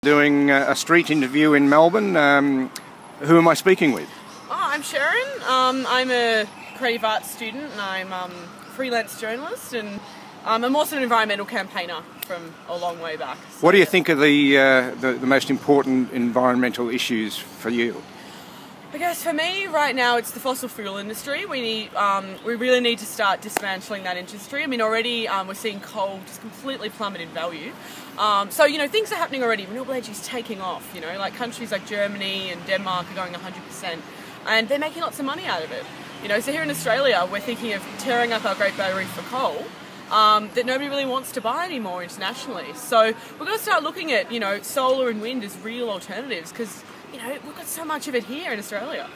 doing a street interview in Melbourne. Who am I speaking with? I'm Sharon. I'm a creative arts student and I'm a freelance journalist, and I'm also an environmental campaigner from a long way back. So, what do you think are the most important environmental issues for you? I guess for me right now it's the fossil fuel industry. We really need to start dismantling that industry. I mean, already we're seeing coal just completely plummet in value. So, you know, things are happening already. Renewable energy is taking off, you know, like countries like Germany and Denmark are going 100%, and they're making lots of money out of it. You know, so here in Australia we're thinking of tearing up our Great Barrier Reef for coal that nobody really wants to buy anymore internationally. So we're going to start looking at, you know, solar and wind as real alternatives, because, you know, we've got so much of it here in Australia.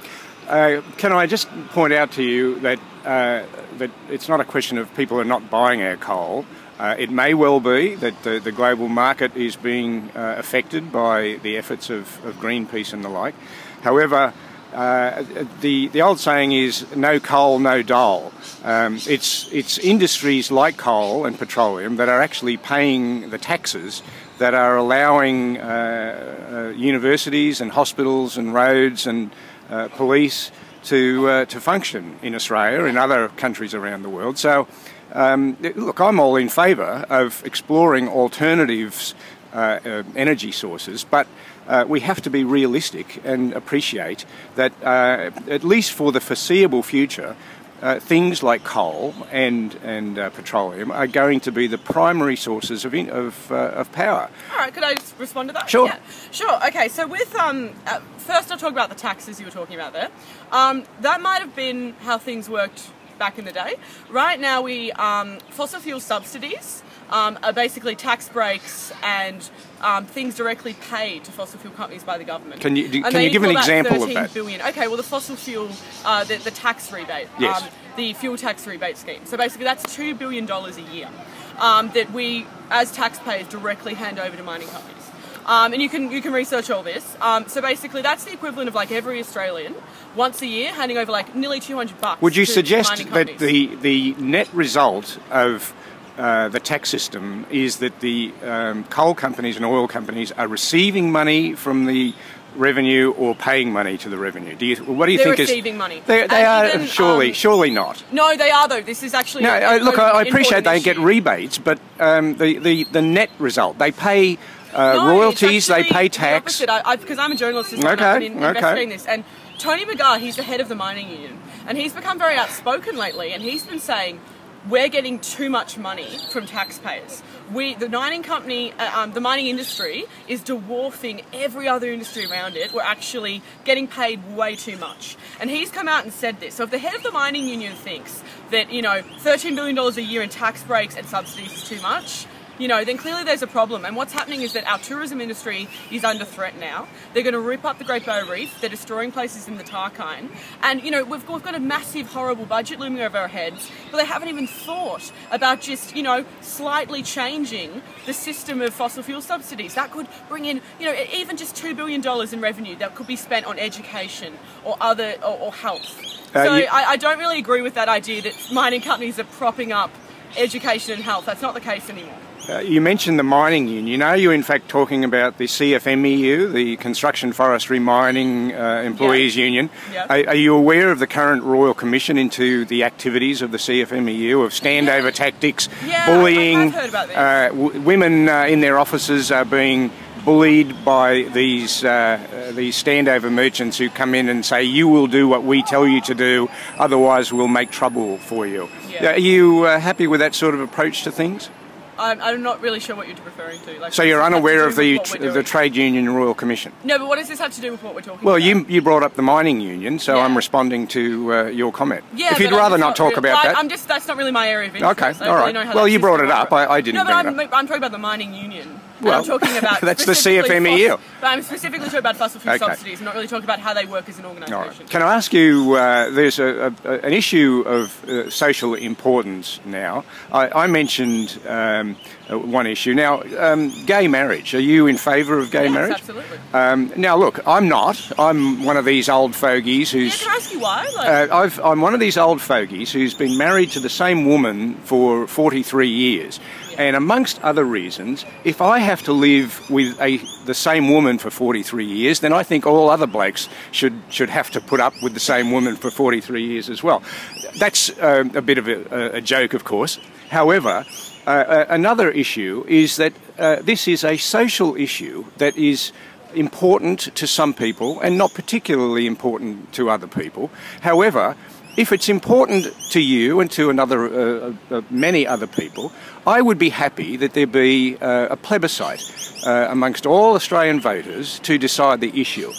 Can I just point out to you that that it's not a question of people are not buying our coal. It may well be that the global market is being affected by the efforts of Greenpeace and the like. However, the old saying is no coal, no dole. It's industries like coal and petroleum that are actually paying the taxes that are allowing universities and hospitals and roads and police to function in Australia and other countries around the world. So, look, I'm all in favour of exploring alternatives energy sources, but we have to be realistic and appreciate that at least for the foreseeable future, things like coal and petroleum are going to be the primary sources of power. All right, could I just respond to that? Sure. Yeah, sure. Okay, so with first I'll talk about the taxes you were talking about there. That might have been how things worked back in the day. Right now, fossil fuel subsidies are basically tax breaks and things directly paid to fossil fuel companies by the government. Can you give an example of that? $13 billion. Okay, well, the fossil fuel, the tax rebate, yes. The fuel tax rebate scheme. So basically that's $2 billion a year that we, as taxpayers, directly hand over to mining companies. And you can research all this. So basically that's the equivalent of like every Australian once a year handing over like nearly $200. Would you to suggest mining that companies. the net result of the tax system is that the coal companies and oil companies are receiving money from the revenue or paying money to the revenue? What do you think is... They're receiving money. They are, even, surely not. No, they are though. This is actually... No, look, I appreciate they get rebates, but the net result, they pay royalties, they pay tax. Because I'm a journalist, I've been investigating this, and Tony McGar, he's the head of the mining union, and he's become very outspoken lately, and he's been saying, we're getting too much money from taxpayers. The mining company, the mining industry is dwarfing every other industry around it. We're actually getting paid way too much. And he's come out and said this. So if the head of the mining union thinks that, you know, $13 billion a year in tax breaks and subsidies is too much, you know, then clearly there's a problem. And what's happening is that our tourism industry is under threat now. They're going to rip up the Great Barrier Reef. They're destroying places in the Tarkine. And, you know, we've got a massive, horrible budget looming over our heads, but they haven't even thought about just, you know, slightly changing the system of fossil fuel subsidies. That could bring in, you know, even just $2 billion in revenue that could be spent on education or or health. I don't really agree with that idea that mining companies are propping up education and health. That's not the case anymore. You mentioned the mining union. Are you in fact talking about the CFMEU, the Construction, Forestry, Mining Employees Union? Yeah. Are you aware of the current Royal Commission into the activities of the CFMEU, of standover tactics, bullying? I've heard about this. Women in their offices are being bullied by these standover merchants who come in and say, you will do what we tell you to do, otherwise we'll make trouble for you. Yeah. Are you happy with that sort of approach to things? I'm not really sure what you're referring to. Like, so you're unaware of the Trade Union Royal Commission? No, but what does this have to do with what we're talking about? Well, you brought up the mining union, so I'm responding to your comment. Yeah, if you'd rather not talk about that. That's not really my area of interest. Okay, all right. Well, you brought it up. I didn't bring it up. I'm talking about the mining union. Well, I'm talking about that's the CFMEU. But I'm specifically talking about fossil fuel subsidies. I'm not really talking about how they work as an organisation. Right. Can I ask you, there's an issue of social importance now. I mentioned one issue. Now, gay marriage. Are you in favour of gay marriage? Absolutely. Now, look, I'm not. I'm one of these old fogies who's... Yeah, can I ask you why? I'm one of these old fogies who's been married to the same woman for 43 years. And amongst other reasons, if I have to live with the same woman for 43 years, then I think all other blokes should have to put up with the same woman for 43 years as well. That's a bit of a joke, of course. However, another issue is that this is a social issue that is important to some people and not particularly important to other people. However, if it's important to you and to many other people, I would be happy that there be a plebiscite amongst all Australian voters to decide the issue.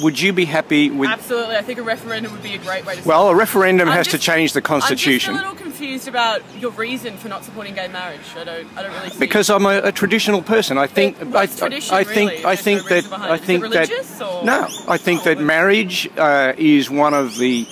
Would you be happy with... Absolutely. I think a referendum would be a great way to... Well, a referendum has to change the Constitution. I'm just a little confused about your reason for not supporting gay marriage. I don't really see... Because I'm a traditional person. I think... I think that marriage is one of the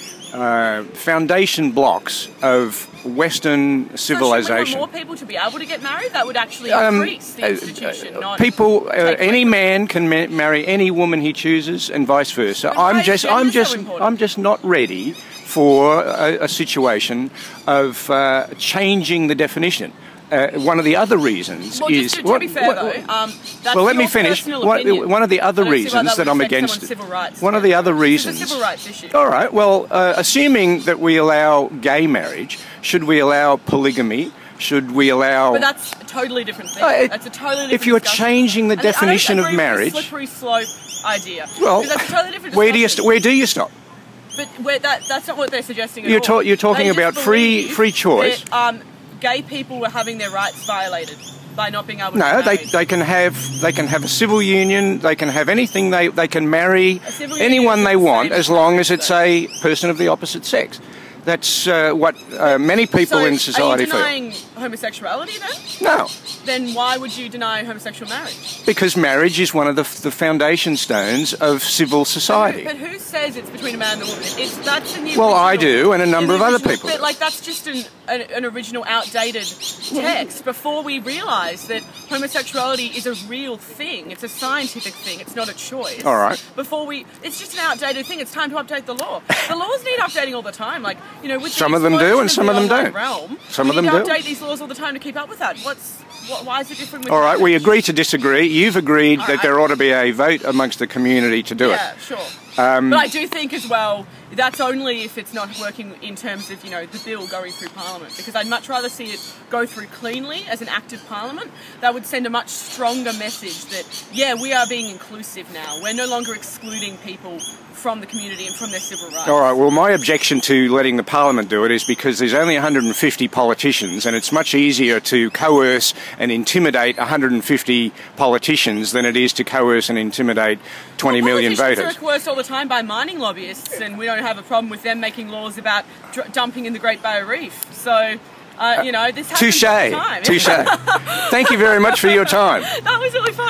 foundation blocks of Western civilization. So should we want more people to be able to get married? That would actually increase the institution, not people. Any man can marry any woman he chooses, and vice versa. I'm just not ready for a situation of changing the definition. One of the other reasons is... To be fair, that's let me finish. One of the other reasons that I'm against it. One of the other reasons... It's a civil rights issue. All right, well, assuming that we allow gay marriage, should we allow polygamy? Should we allow... But that's a totally different thing. That's a totally different If you're discussion. changing the definition of marriage... With the slippery slope idea. Well, that's a totally different where do you stop? But that's not what they're suggesting at all. You're talking about free choice. That, gay people were having their rights violated by not being able to No, marry. they can have a civil union. They can have anything. They can marry anyone they want as long as it's a person of the opposite sex. That's what many people in society feel. Are you denying homosexuality then? No. Then why would you deny homosexual marriage? Because marriage is one of the foundation stones of civil society. But who says it's between a man and a woman? That's in the well, I do, and a number of other people. But that's just an original, outdated text. Before we realise that homosexuality is a real thing, it's a scientific thing, it's not a choice. All right. It's just an outdated thing. It's time to update the law. The laws need updating all the time. With some of them do, and some of them don't. Some of them do. Update these laws all the time to keep up with that. Why is it different with... All right, we agree to disagree. You've agreed that there ought to be a vote amongst the community to do it. Yeah, sure. But I do think as well, that's only if it's not working in terms of, the bill going through Parliament. Because I'd much rather see it go through cleanly as an act of Parliament. That would send a much stronger message that, yeah, we are being inclusive now. We're no longer excluding people from the community and from their civil rights. All right, well, my objection to letting the Parliament do it is because there's only 150 politicians, and it's much easier to coerce and intimidate 150 politicians than it is to coerce and intimidate 20 million voters. Politicians are coerced all the time by mining lobbyists, and we don't have a problem with them making laws about dumping in the Great Barrier Reef. So, this happens all the time. Touche. Thank you very much for your time. That was really fun.